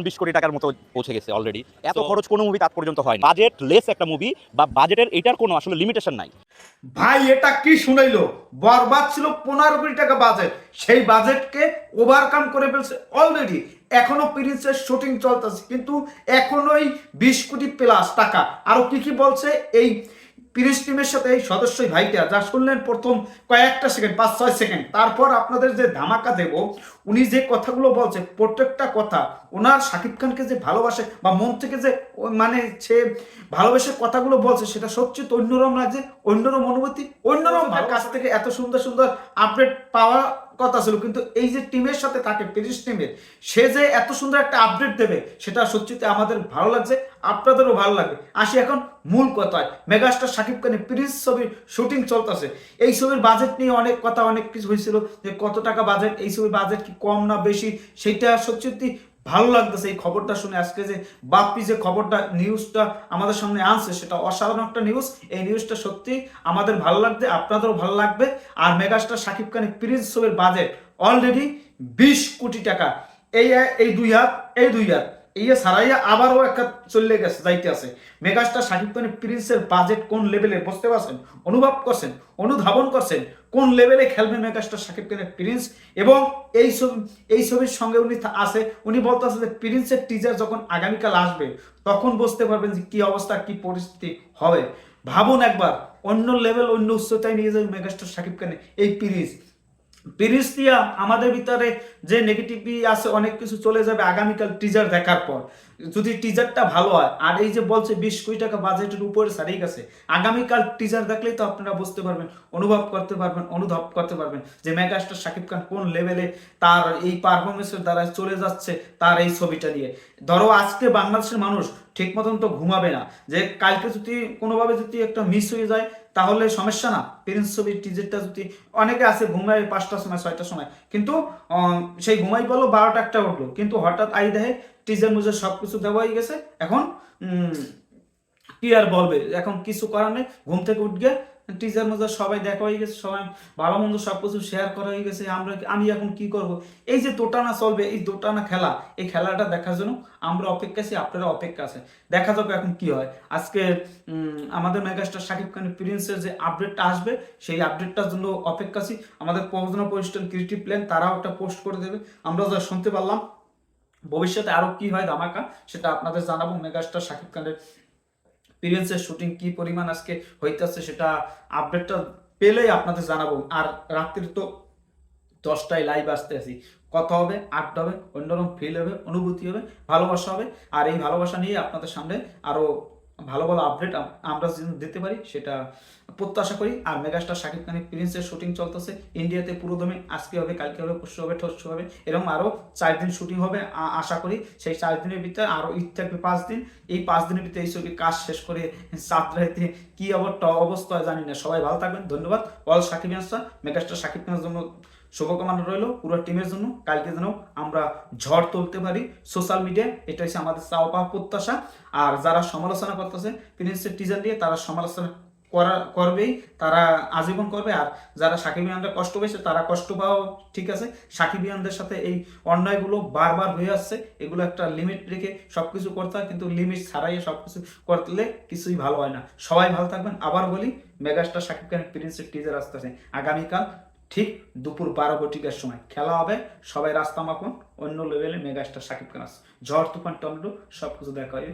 20 কোটি টাকার মতো পৌঁছে গেছে অলরেডি। এত খরচ কোনো মুভি আজ পর্যন্ত হয়নি। বাজেট লেস একটা মুভি বা বাজেটের এটার কোনো আসলে লিমিটেশন নাই। ভাই এটা কি শুনাইলো? বরবাদ ছিল 15 কোটি টাকা বাজেট, সেই বাজেটকে ওভারকাম করে ফেলছে অলরেডি। এখনো প্রিন্সের শুটিং চলতেছে, কিন্তু এখনোই 20 কোটি প্লাস টাকা। আরো কি কি বলছে এই প্রিন্স টিমের সাথে এই সদস্যই ভাইটা, যা শুনলেন প্রথম কয়েকটা সেকেন্ড, 5-6 সেকেন্ড, তারপর আপনাদের যে ধামাকা দেব। উনি যে কথাগুলো বলছে প্রত্যেকটা কথা, ওনার শাকিব খানকে যে ভালোবাসে বা মন থেকে যে মানে সে ভালোবেসে কথাগুলো বলছে, সেটা সত্যি তো অন্যরকম লাগছে, অন্যরকম অনুভূতি, অন্যরকম কাছ থেকে এত সুন্দর সুন্দর আপডেট পাওয়া কথা ছিল। কিন্তু এই যে টিমের সাথে তাকে প্রিন্স টিমের, সে যে এত সুন্দর একটা আপডেট দেবে, সেটা সত্যিতে আমাদের ভালো লাগছে, আপনাদেরও ভালো লাগবে। আসি এখন মূল কথায়। মেগাস্টার শাকিব খানের প্রিন্স ছবির শুটিং চলতেছে। এই ছবির বাজেট নিয়ে অনেক কথা, অনেক কিছু হয়েছিল যে কত টাকা বাজেট, এই ছবির বাজেট কি কম না বেশি, সেটা সত্যি ভালো লাগতেছে এই খবরটা শুনে। আজকে যে বাপ্পি যে খবরটা নিউজটা আমাদের সামনে আনছে, সেটা অসাধারণ একটা নিউজ। এই নিউজটা সত্যি আমাদের ভালো লাগবে, আপনাদেরও ভালো লাগবে। আর মেগাস্টার শাকিব খানের প্রিন্স ছবির বাজেট অলরেডি 20 কোটি টাকা। এই এই দুই হাত, এই দুই হাত এই সারাইয়া আবারও একটা চলে গেছে, যাইতে আছে। মেগাস্টার শাকিব খানের প্রিন্সের বাজেট কোন লেভেলে, বুঝতে পারছেন, অনুভব করছেন, অনুধাবন করছেন কোন লেভেলে খেলবে মেগাস্টার শাকিব খানের প্রিন্স। এবং এই ছবির সঙ্গে উনি আছে, উনি বলতেছে যে প্রিন্সের টিজার যখন আগামীকাল আসবে, তখন বুঝতে পারবেন যে কি অবস্থা, কি পরিস্থিতি হবে। ভাবুন একবার, অন্য লেভেল, অন্য উচ্চতায় নিয়ে যাবে মেগাস্টার শাকিব খানের এই প্রিন্স। প্রিন্স দিয়া আমাদের ভিতরে যে নেগেটিভি আছে, অনেক কিছু চলে যাবে আগামীকাল টিজার দেখার পর, যদি টিজারটা ভালো হয়। আর এই যে বলছে 20 কোটি টাকা বাজেটের উপরে ছাড়িয়ে গেছে, আগামীকাল টিজার দেখলেই তো আপনারা বুঝতে পারবেন, অনুভব করতে পারবেন, অনুভব করতে পারবেন যে মেগাস্টার শাকিব খান কোন লেভেলে তার এই পারফরমেন্সের দ্বারা চলে যাচ্ছে তার এই ছবিটা নিয়ে। ধরো আজকে বাংলাদেশের মানুষ ঠিক মতন তো ঘুমাবে না, যে কালকে যদি কোনোভাবে যদি একটা মিস হয়ে যায় তাহলে সমস্যা না। প্রিন্স ছবির টিজারটা যদি, অনেকে আছে ঘুমায় 5টার সময় 6টার সময়, কিন্তু সেই ঘুমাই বলো 12টা 1টা উঠলো, কিন্তু হঠাৎ আই দেখে টিজার মুজার সবকিছু দেওয়া হয়ে গেছে। এখন কি আর বলবে, এখন কিছু করার নেই, ঘুম থেকে উঠবে টিজার মজার সবাই দেখা হয়ে গেছে, সবাই ভালো মন্দ সবকিছু শেয়ার করা হয়ে গেছে। আমি এখন কি করব? এই যে দোটানা চলবে, এই দোটানা খেলা, এই খেলাটা দেখার জন্য আমরা অপেক্ষা আছি, আপনারা অপেক্ষা আছে, দেখা যাক এখন কি হয়। আজকে আমাদের মেগাস্টার শাকিব খানের প্রিন্সের যে আপডেটটা আসবে, সেই আপডেটটার জন্য অপেক্ষা আছি। আমাদের প্রযোজনা প্রতিষ্ঠান ক্রিয়েটিভ প্ল্যান, তারাও একটা পোস্ট করে দেবে, আমরা যা শুনতে পারলাম। ভবিষ্যতে আরো কি হয় ধামাকা, সেটা আপনাদের জানাবো। মেগাস্টার শাকিব খানের প্রিন্সের শুটিং কি পরিমাণ আজকে হইতেছে, সেটা আপডেটটা পেলেই আপনাদের জানাবো। আর রাত্রির তো 10টায় লাইভ আসতে আসি, কথা হবে, আড্ডা হবে, অন্যরকম ফিল হবে, অনুভূতি হবে, ভালোবাসা হবে। আর এই ভালোবাসা নিয়ে আপনাদের সামনে আরো ভালো ভালো আপডেট আমরা দিতে পারি, সেটা প্রত্যাশা করি। আর মেগাস্টার শাকিব খানের প্রিন্সের শুটিং চলতেছে ইন্ডিয়াতে পুরোদমে, আজকে হবে, কালকে হবে, পরশু হবে, ঠরশু হবে, এরকম আরো 4 দিন শুটিং হবে আশা করি। সেই 4 দিনের ভিতরে আরো ঈদ থাকবে 5 দিন। এই 5 দিনের ভিতরে এই ছবির কাজ শেষ করে চাঁদরাইতে কি অবস্থা জানি না। সবাই ভালো থাকবেন, ধন্যবাদ। অল শাকিবিয়ানসা, মেগাস্টার শাকিব খানের জন্য শুভকামনা রইল, পুরো টিমের জন্য। কালকে যেন আমরা ঝড় তুলতে পারি সোশ্যাল মিডিয়ায়, এটা হচ্ছে আমাদের চাওয়া পাওয়া প্রত্যাশা। আর যারা সমালোচনা করতেছে প্রিন্সের টিজার দিয়ে, তারা সমালোচনা করবেই, তারা আজীবন করবে। আর যারা সাকিবিয়ানরা কষ্ট পেয়েছে, তারা কষ্ট পাওয়া ঠিক আছে। সাকিবিয়ানদের সাথে এই অন্যায়গুলো বারবার হয়ে আসছে, এগুলো একটা লিমিট রেখে সবকিছু করতে হয়, কিন্তু লিমিট ছাড়াই সবকিছু করলে কিছুই ভালো হয় না। সবাই ভালো থাকবেন। আবার বলি, মেগাস্টার শাকিব খানের প্রিন্সের টিজার আসতেছে আগামীকাল ঠিক দুপুর 12 কোটিকার সময় খেলা হবে। সবাই রাস্তা মাপুন, অন্য লেভেলে মেগাস্টার শাকিব খান আছে। ঝড় তুফান টমেটো সবকিছু দেখা হয়।